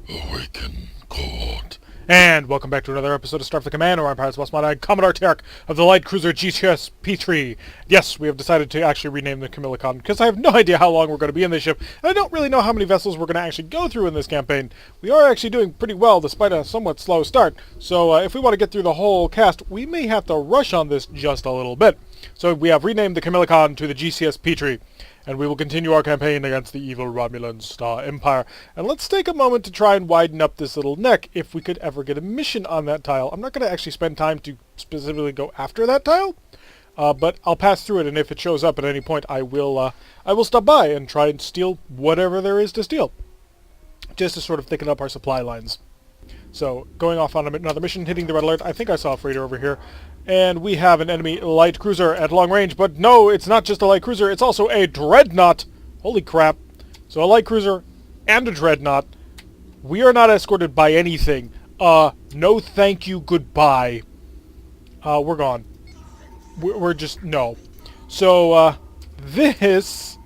Awaken Cohort. And welcome back to another episode of Starfleet Command, Orion Pirates, I'm Commodore Terek of the light cruiser GCS P3. Yes, we have decided to actually rename the Camillicon, because I have no idea how long we're going to be in this ship, and I don't really know how many vessels we're going to actually go through in this campaign. We are actually doing pretty well, despite a somewhat slow start, so if we want to get through the whole cast, we may have to rush on this just a little bit. So we have renamed the Camillicon to the GCS P3. And we will continue our campaign against the evil Romulan Star Empire. And let's take a moment to try and widen up this little neck if we could ever get a mission on that tile. I'm not going to actually spend time to specifically go after that tile, but I'll pass through it, and if it shows up at any point, I will stop by and try and steal whatever there is to steal, just to sort of thicken up our supply lines. So, going off on another mission, hitting the red alert. I think I saw a freighter over here. And we have an enemy light cruiser at long range, but no, it's not just a light cruiser, it's also a dreadnought. Holy crap. So a light cruiser and a dreadnought. We are not escorted by anything. No thank you, goodbye. We're gone. We're just, no. So, this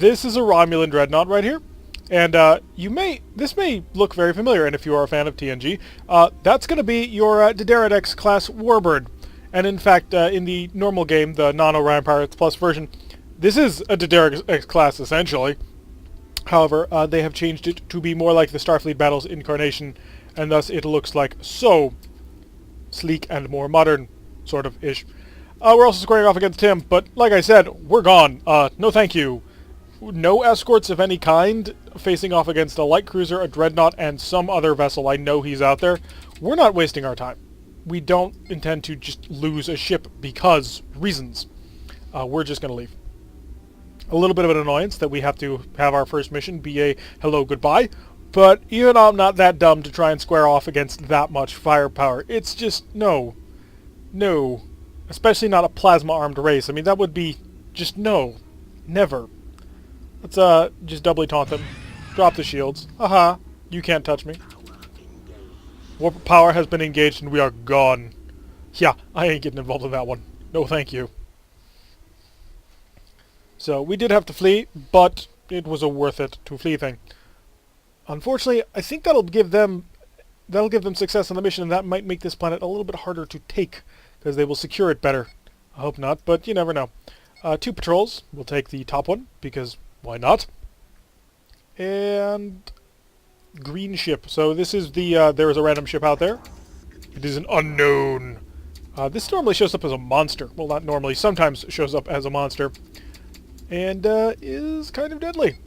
is a Romulan dreadnought right here. And this may look very familiar, and if you are a fan of TNG, that's going to be your D'Deric X-class Warbird. And in fact, in the normal game, the non-Orion Pirates Plus version, this is a D'Deric X-class essentially. However, they have changed it to be more like the Starfleet Battles Incarnation, and thus it looks like so sleek and more modern, sort of ish. We're also squaring off against him, but like I said, we're gone. No thank you. No escorts of any kind, facing off against a light cruiser, a dreadnought, and some other vessel. I know he's out there. We're not wasting our time. We don't intend to just lose a ship because reasons. We're just going to leave. A little bit of an annoyance that we have to have our first mission be a hello, goodbye, but even I'm not that dumb to try and square off against that much firepower. It's just, no. No. Especially not a plasma-armed race. I mean, that would be just no. Never. Let's just doubly taunt them. Drop the shields. Aha. You can't touch me. Warp power has been engaged and we are gone. Yeah, I ain't getting involved in that one. No thank you. So, we did have to flee, but it was a worth it to flee thing. Unfortunately, I think that'll give them success on the mission, and that might make this planet a little bit harder to take, because they will secure it better. I hope not, but you never know. 2 patrols. We'll take the top one, because why not? And green ship. So this is the, there is a random ship out there. It is an unknown. This normally shows up as a monster. Well, not normally. Sometimes shows up as a monster. And is kind of deadly.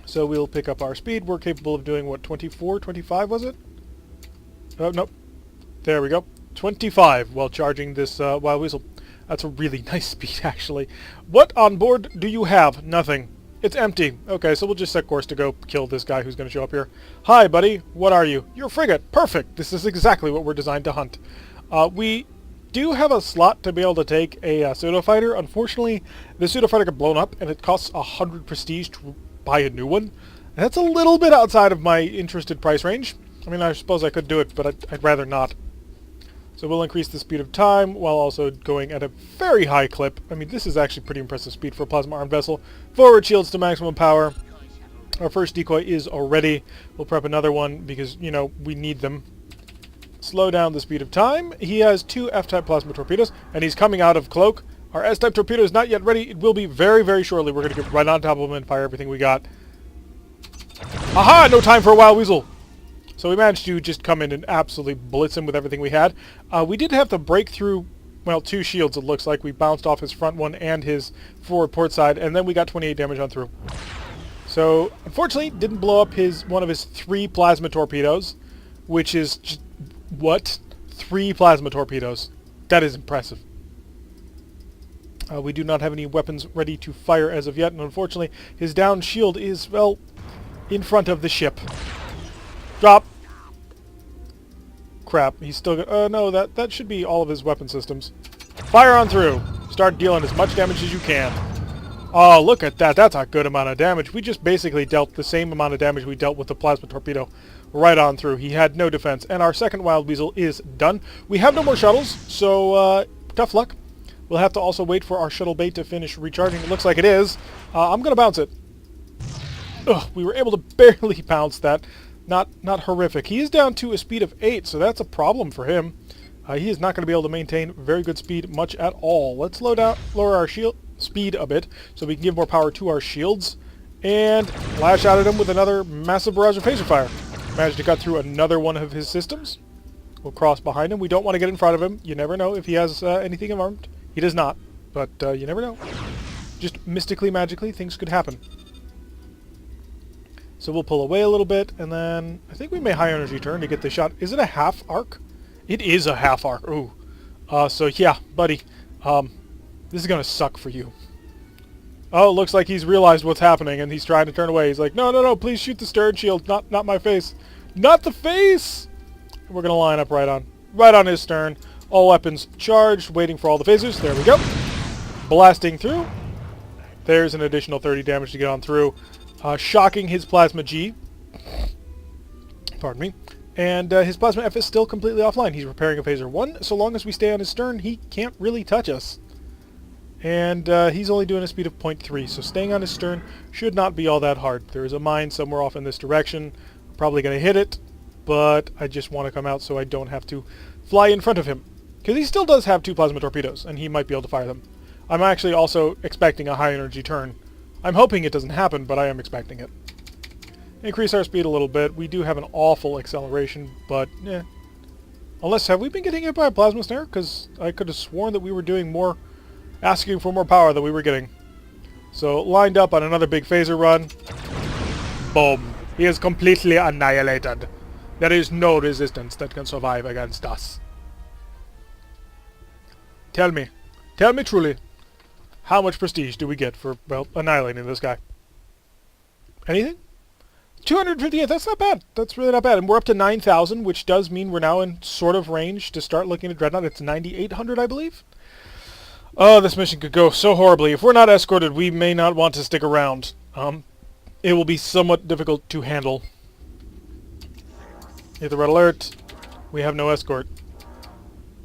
So we'll pick up our speed. We're capable of doing, what, 24, 25 was it? Oh, nope. There we go. 25 while charging this Wild Weasel. That's a really nice speed, actually. What on board do you have? Nothing. It's empty. Okay, so we'll just set course to go kill this guy who's going to show up here. Hi, buddy. What are you? You're a frigate. Perfect. This is exactly what we're designed to hunt. We do have a slot to be able to take a pseudo-fighter. Unfortunately, the pseudo-fighter got blown up, and it costs 100 prestige to buy a new one. That's a little bit outside of my interested price range. I mean, I suppose I could do it, but I'd rather not. So we'll increase the speed of time while also going at a very high clip. I mean, this is actually pretty impressive speed for a plasma-armed vessel. Forward shields to maximum power. Our first decoy is already. We'll prep another one because, you know, we need them. Slow down the speed of time. He has 2 F-type plasma torpedoes, and he's coming out of cloak. Our S-type torpedo is not yet ready. It will be very, very shortly. We're going to get right on top of him and fire everything we got. Aha! No time for a Wild Weasel! So we managed to just come in and absolutely blitz him with everything we had. We did have to break through, well, 2 shields, it looks like. We bounced off his front one and his forward port side, and then we got 28 damage on through. So, unfortunately, didn't blow up one of his 3 plasma torpedoes, which is just, what? 3 plasma torpedoes. That is impressive. We do not have any weapons ready to fire as of yet, and unfortunately, his down shield is, well, in front of the ship. Drop. Crap. He's still no, that should be all of his weapon systems. Fire on through. Start dealing as much damage as you can. Oh, look at that. That's a good amount of damage. We just basically dealt the same amount of damage we dealt with the plasma torpedo right on through. He had no defense. And our second Wild Weasel is done. We have no more shuttles, so tough luck. We'll have to also wait for our shuttle bait to finish recharging. It looks like it is. I'm going to bounce it. Ugh, we were able to barely bounce that. Not horrific. He is down to a speed of 8, so that's a problem for him. He is not going to be able to maintain very good speed much at all. Let's lower our shield speed a bit so we can give more power to our shields. And lash out at him with another massive barrage of phaser fire. Managed to cut through another one of his systems. We'll cross behind him. We don't want to get in front of him. You never know if he has anything armed. He does not, but you never know. Just mystically, magically, things could happen. So we'll pull away a little bit, and then I think we may high energy turn to get the shot. Is it a half arc? It is a half arc. Ooh. So yeah, buddy. This is going to suck for you. Oh, it looks like he's realized what's happening, and he's trying to turn away. He's like, no, no, no, please shoot the stern shield, not my face. Not the face! We're going to line up right on his stern. All weapons charged, waiting for all the phasers. There we go. Blasting through. There's an additional 30 damage to get on through. Shocking his plasma G. Pardon me. And his plasma F is still completely offline. He's repairing a phaser 1. So long as we stay on his stern, he can't really touch us. And he's only doing a speed of 0.3, so staying on his stern should not be all that hard. There is a mine somewhere off in this direction. I'm probably going to hit it, but I just want to come out so I don't have to fly in front of him. Because he still does have 2 plasma torpedoes, and he might be able to fire them. I'm actually also expecting a high energy turn. I'm hoping it doesn't happen, but I am expecting it. Increase our speed a little bit. We do have an awful acceleration, but eh. Unless, have we been getting hit by a plasma snare? Because I could have sworn that we were doing more, asking for more power than we were getting. So, lined up on another big phaser run. Boom. He is completely annihilated. There is no resistance that can survive against us. Tell me truly, how much prestige do we get for, well, annihilating this guy? Anything? 258, that's not bad. That's really not bad. And we're up to 9,000, which does mean we're now in sort of range to start looking at Dreadnought. It's 9,800, I believe. Oh, this mission could go so horribly. If we're not escorted, we may not want to stick around. It will be somewhat difficult to handle. Hit the red alert. We have no escort.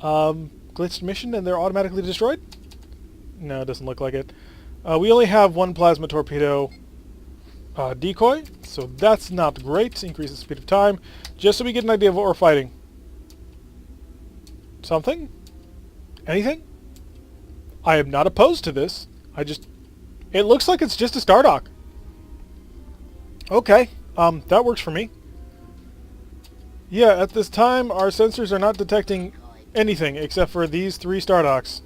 Glitched mission and they're automatically destroyed? No, it doesn't look like it. We only have 1 plasma torpedo decoy, so that's not great. Increases speed of time, just so we get an idea of what we're fighting. Something? Anything? I am not opposed to this. It looks like it's just a star dock. Okay, that works for me. Yeah, at this time, our sensors are not detecting anything except for these 3 star docks.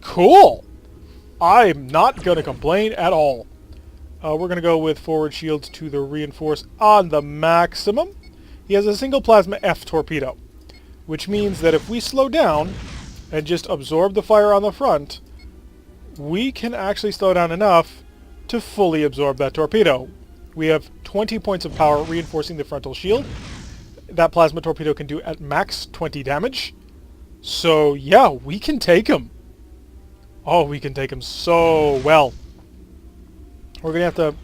Cool! I'm not going to complain at all. We're going to go with forward shields to the reinforce on the maximum. He has a single plasma F torpedo, which means that if we slow down and just absorb the fire on the front, we can actually slow down enough to fully absorb that torpedo. We have 20 points of power reinforcing the frontal shield. That plasma torpedo can do at max 20 damage. So yeah, we can take him. Oh, we can take him so well. We're going to have to...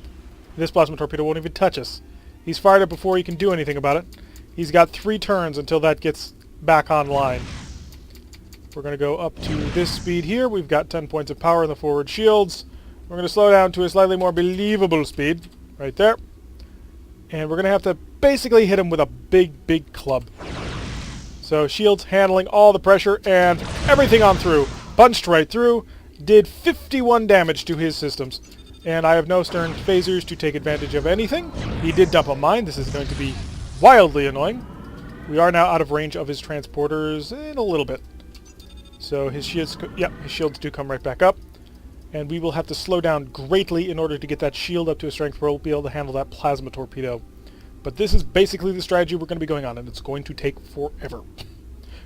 This plasma torpedo won't even touch us. He's fired it before he can do anything about it. He's got 3 turns until that gets back online. We're going to go up to this speed here. We've got 10 points of power in the forward shields. We're going to slow down to a slightly more believable speed. Right there. And we're going to have to basically hit him with a big, big club. So shields handling all the pressure and everything on through. Punched right through. Did 51 damage to his systems. And I have no stern phasers to take advantage of anything. He did dump a mine. This is going to be wildly annoying. We are now out of range of his transporters in a little bit. So his shields, his shields do come right back up. And we will have to slow down greatly in order to get that shield up to a strength where we'll be able to handle that plasma torpedo. But this is basically the strategy we're going to be going on, and it's going to take forever.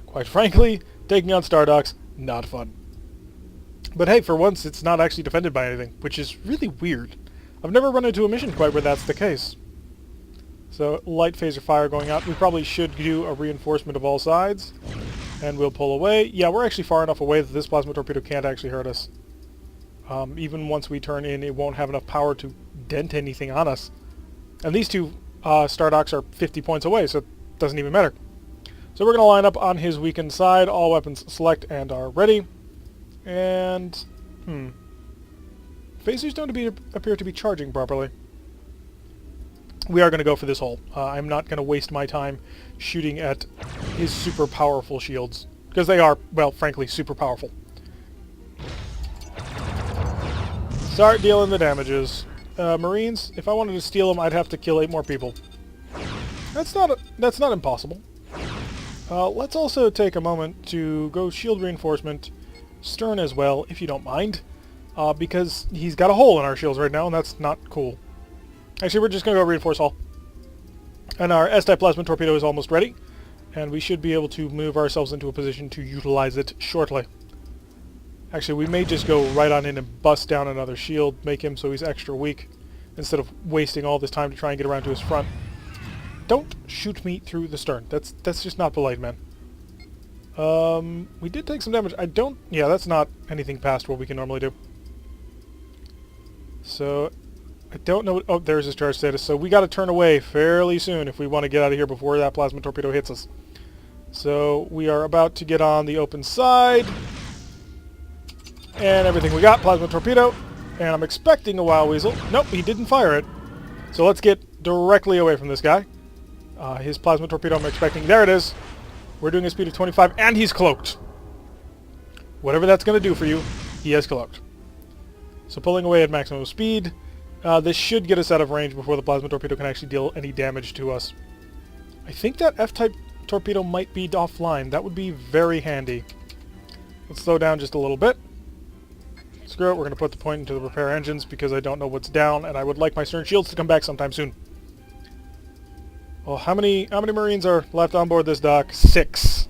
Quite frankly, taking on Star Docks, not fun. But hey, for once, it's not actually defended by anything, which is really weird. I've never run into a mission quite where that's the case. So, light phaser fire going out. We probably should do a reinforcement of all sides. And we'll pull away. Yeah, we're actually far enough away that this plasma torpedo can't actually hurt us. Even once we turn in, it won't have enough power to dent anything on us. And these 2 Star Docks are 50 points away, so it doesn't even matter. So we're going to line up on his weakened side. All weapons select and are ready. And, phasers don't appear to be charging properly. we are going to go for this hole. I'm not going to waste my time shooting at his super powerful shields, because they are, well, frankly, super powerful. Start dealing the damages. Marines, if I wanted to steal them, I'd have to kill 8 more people. That's not impossible. Let's also take a moment to go shield reinforcement stern as well, if you don't mind, because he's got a hole in our shields right now, and that's not cool. Actually, we're just going to go reinforce all. And our S-type plasma torpedo is almost ready, and we should be able to move ourselves into a position to utilize it shortly. Actually, we may just go right on in and bust down another shield, make him so he's extra weak, instead of wasting all this time to try and get around to his front. Don't shoot me through the stern. That's just not polite, man. We did take some damage. Yeah, that's not anything past what we can normally do. So, I don't know. Oh, there's his charge status. So we got to turn away fairly soon if we want to get out of here before that plasma torpedo hits us. So we are about to get on the open side. And everything we got, plasma torpedo. And I'm expecting a Wild Weasel. Nope, he didn't fire it. So let's get directly away from this guy. His plasma torpedo I'm expecting. There it is. We're doing a speed of 25, and he's cloaked. Whatever that's going to do for you, he has cloaked. So pulling away at maximum speed. This should get us out of range before the plasma torpedo can actually deal any damage to us. I think that F-type torpedo might be offline. That would be very handy. Let's slow down just a little bit. Screw it, we're going to put the point into the repair engines because I don't know what's down, and I would like my stern shields to come back sometime soon. Well, how many Marines are left on board this dock? 6.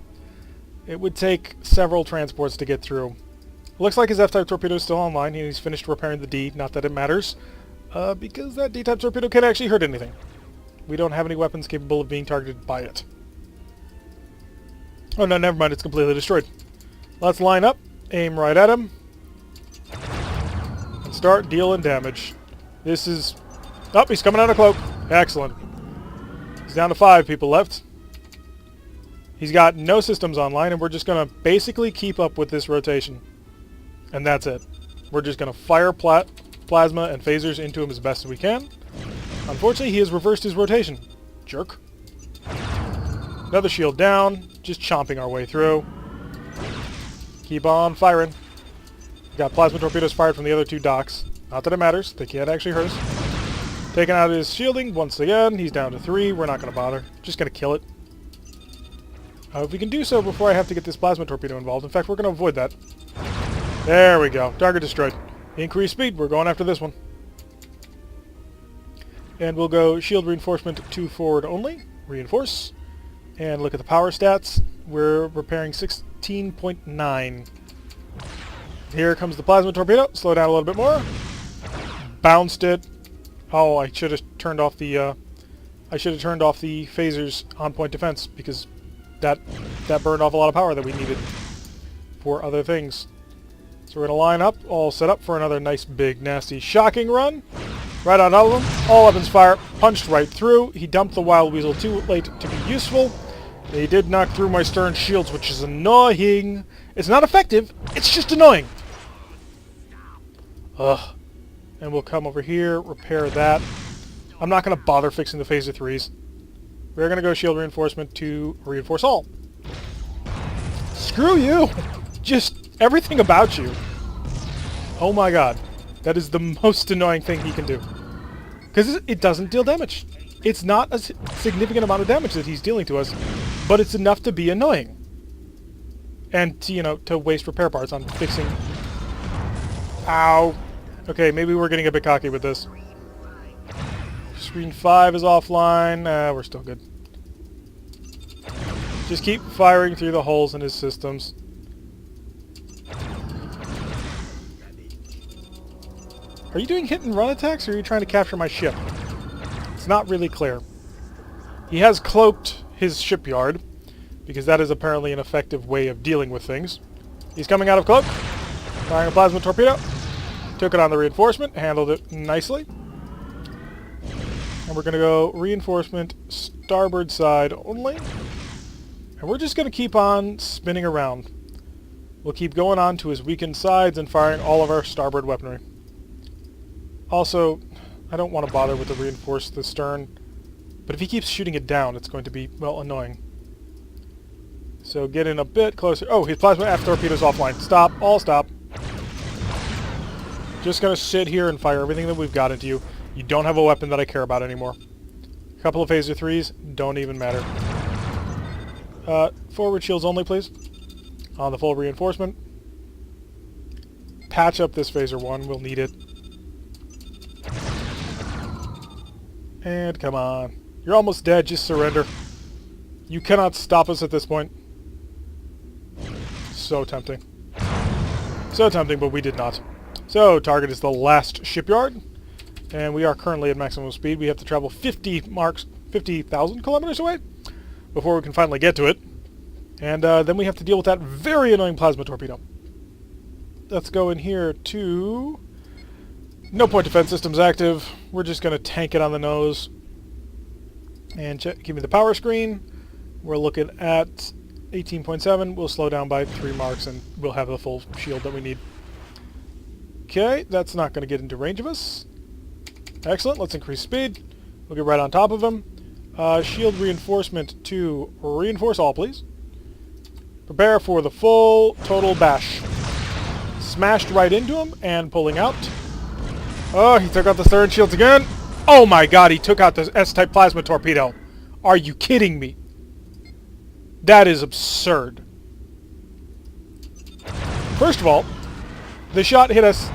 It would take several transports to get through. Looks like his F-type torpedo is still online. He's finished repairing the D, not that it matters, because that D-type torpedo can't actually hurt anything. We don't have any weapons capable of being targeted by it. Oh no, never mind, it's completely destroyed. Let's line up, aim right at him, and start dealing damage. This is... Oh, he's coming out of cloak. Excellent. He's down to 5 people left. He's got no systems online, and we're just going to basically keep up with this rotation. And that's it. We're just going to fire plasma and phasers into him as best as we can. Unfortunately, he has reversed his rotation. Jerk. Another shield down. Just chomping our way through. Keep on firing. Got plasma torpedoes fired from the other 2 docks. Not that it matters. They can't actually hurt us. Taking out his shielding once again. He's down to 3. We're not going to bother. Just going to kill it. If we can do so before I have to get this plasma torpedo involved. In fact, we're going to avoid that. There we go. Target destroyed. Increased speed. We're going after this one. And we'll go shield reinforcement to forward only. Reinforce. And look at the power stats. We're repairing 16.9. Here comes the plasma torpedo. Slow down a little bit more. Bounced it. Oh, I should have turned off the phasers on point defense because that burned off a lot of power that we needed for other things. So we're going to line up, all set up for another nice, big, nasty, shocking run. Right on all of them. All weapons fire. Punched right through. He dumped the Wild Weasel too late to be useful. He did knock through my stern shields, which is annoying. It's not effective. It's just annoying. Ugh. And we'll come over here, repair that. I'm not going to bother fixing the phaser 3s. We're going to go shield reinforcement to reinforce all. Screw you! Just everything about you. Oh my god. That is the most annoying thing he can do. Because it doesn't deal damage. It's not a significant amount of damage that he's dealing to us, but it's enough to be annoying. And, to waste repair parts on fixing... Ow. Okay, maybe we're getting a bit cocky with this. Screen 5 is offline. We're still good. Just keep firing through the holes in his systems. Are you doing hit and run attacks, or are you trying to capture my ship? It's not really clear. He has cloaked his shipyard, because that is apparently an effective way of dealing with things. He's coming out of cloak. Firing a plasma torpedo. Took it on the reinforcement, handled it nicely. And we're going to go reinforcement starboard side only. And we're just going to keep on spinning around. We'll keep going on to his weakened sides and firing all of our starboard weaponry. Also, I don't want to bother with the reinforce the stern. But if he keeps shooting it down, it's going to be, well, annoying. So get in a bit closer. Oh, his plasma F torpedo's offline. Stop. All stop. Just gonna sit here and fire everything that we've got into you. You don't have a weapon that I care about anymore. A couple of phaser 3s, don't even matter. Forward shields only, please. On the full reinforcement. Patch up this phaser 1, we'll need it. And come on. You're almost dead, just surrender. You cannot stop us at this point. So tempting. So tempting, but we did not. So, target is the last shipyard. And we are currently at maximum speed. We have to travel 50,000 kilometers away before we can finally get to it. And then we have to deal with that very annoying plasma torpedo. Let's go in here to... No point defense systems active. We're just going to tank it on the nose. And give me the power screen. We're looking at 18.7. We'll slow down by 3 marks and we'll have the full shield that we need. Okay, that's not going to get into range of us. Excellent, let's increase speed. We'll get right on top of him. Shield reinforcement to reinforce all, please. Prepare for the full total bash. Smashed right into him and pulling out. Oh, he took out the third shields again. Oh my god, he took out the S-type plasma torpedo. Are you kidding me? That is absurd. First of all, the shot hit us.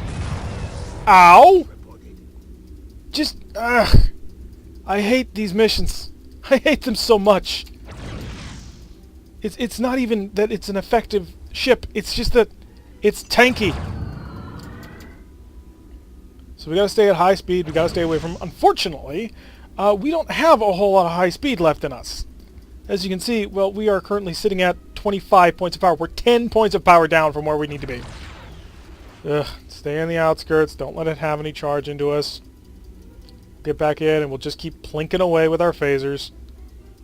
Ow! Just, I hate these missions. I hate them so much. It's not even that it's an effective ship. It's just that it's tanky. So we gotta stay at high speed. We gotta stay away from... Unfortunately, we don't have a whole lot of high speed left in us. As you can see, well, we are currently sitting at 25 points of power. We're 10 points of power down from where we need to be. Ugh, stay in the outskirts. Don't let it have any charge into us. Get back in, and we'll just keep plinking away with our phasers.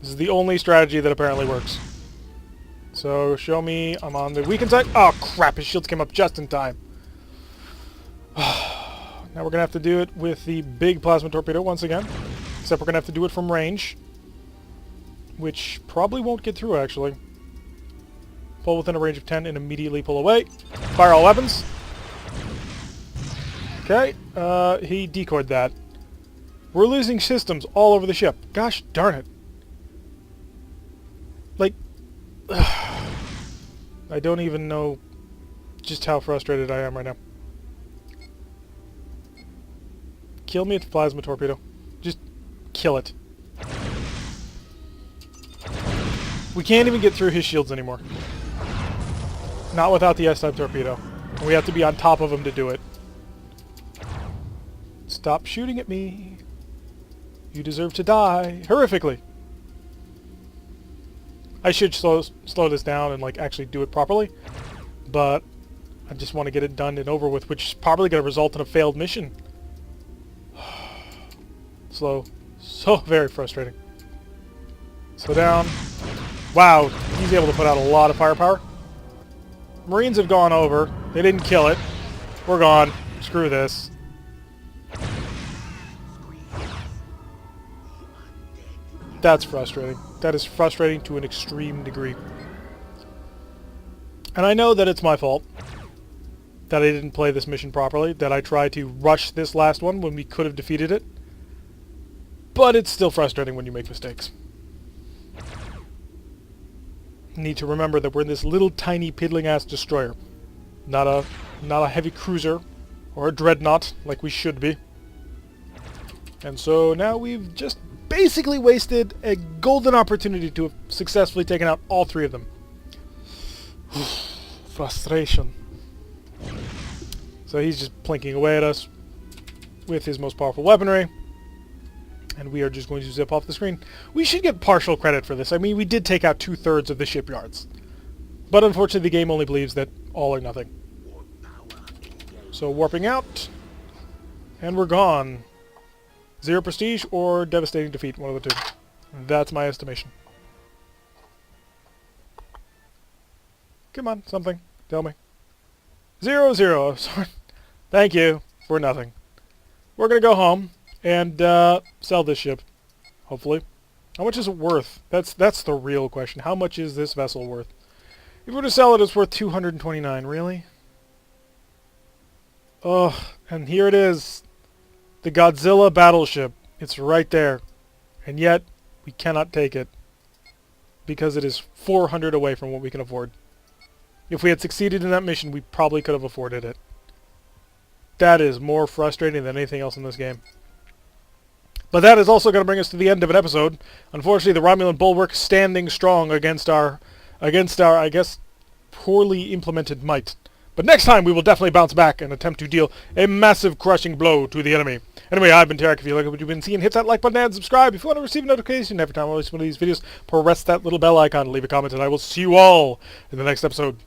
This is the only strategy that apparently works. So, show me I'm on the weakened side. Oh, crap, his shields came up just in time. Now we're going to have to do it with the big plasma torpedo once again. Except we're going to have to do it from range. Which probably won't get through, actually. Pull within a range of 10 and immediately pull away. Fire all weapons. Okay, he decoyed that. We're losing systems all over the ship. Gosh darn it. Like, I don't even know just how frustrated I am right now. Kill me with the plasma torpedo. Just kill it. We can't even get through his shields anymore. Not without the S-type torpedo. And we have to be on top of him to do it. Stop shooting at me. You deserve to die. Horrifically. I should slow this down and like actually do it properly. But I just want to get it done and over with, which is probably going to result in a failed mission. Slow. So very frustrating. Slow down. Wow, he's able to put out a lot of firepower. Marines have gone over. They didn't kill it. We're gone. Screw this. That's frustrating. That is frustrating to an extreme degree. And I know that it's my fault that I didn't play this mission properly, that I tried to rush this last one when we could have defeated it. But it's still frustrating when you make mistakes. Need to remember that we're in this little tiny piddling ass destroyer. Not a heavy cruiser or a dreadnought like we should be. And so now we've just basically wasted a golden opportunity to have successfully taken out all 3 of them. Frustration. So he's just plinking away at us with his most powerful weaponry. And we are just going to zip off the screen. We should get partial credit for this. I mean, we did take out 2/3 of the shipyards. But unfortunately, the game only believes that all or nothing. So warping out. And we're gone. 0 prestige or devastating defeat, one of the 2. That's my estimation. Come on, something. Tell me. 0-0. Sorry. Thank you for nothing. We're going to go home and sell this ship. Hopefully. How much is it worth? That's the real question. How much is this vessel worth? If we were to sell it, it's worth 229. Really? Ugh. And here it is. The Godzilla battleship. It's right there. And yet, we cannot take it. Because it is 400 away from what we can afford. If we had succeeded in that mission, we probably could have afforded it. That is more frustrating than anything else in this game. But that is also going to bring us to the end of an episode. Unfortunately, the Romulan bulwark standing strong against our, I guess, poorly implemented might. But next time, we will definitely bounce back and attempt to deal a massive crushing blow to the enemy. Anyway, I've been Tarek. If you like what you've been seeing, hit that like button and subscribe. If you want to receive a notification every time I release one of these videos, press that little bell icon, leave a comment, and I will see you all in the next episode.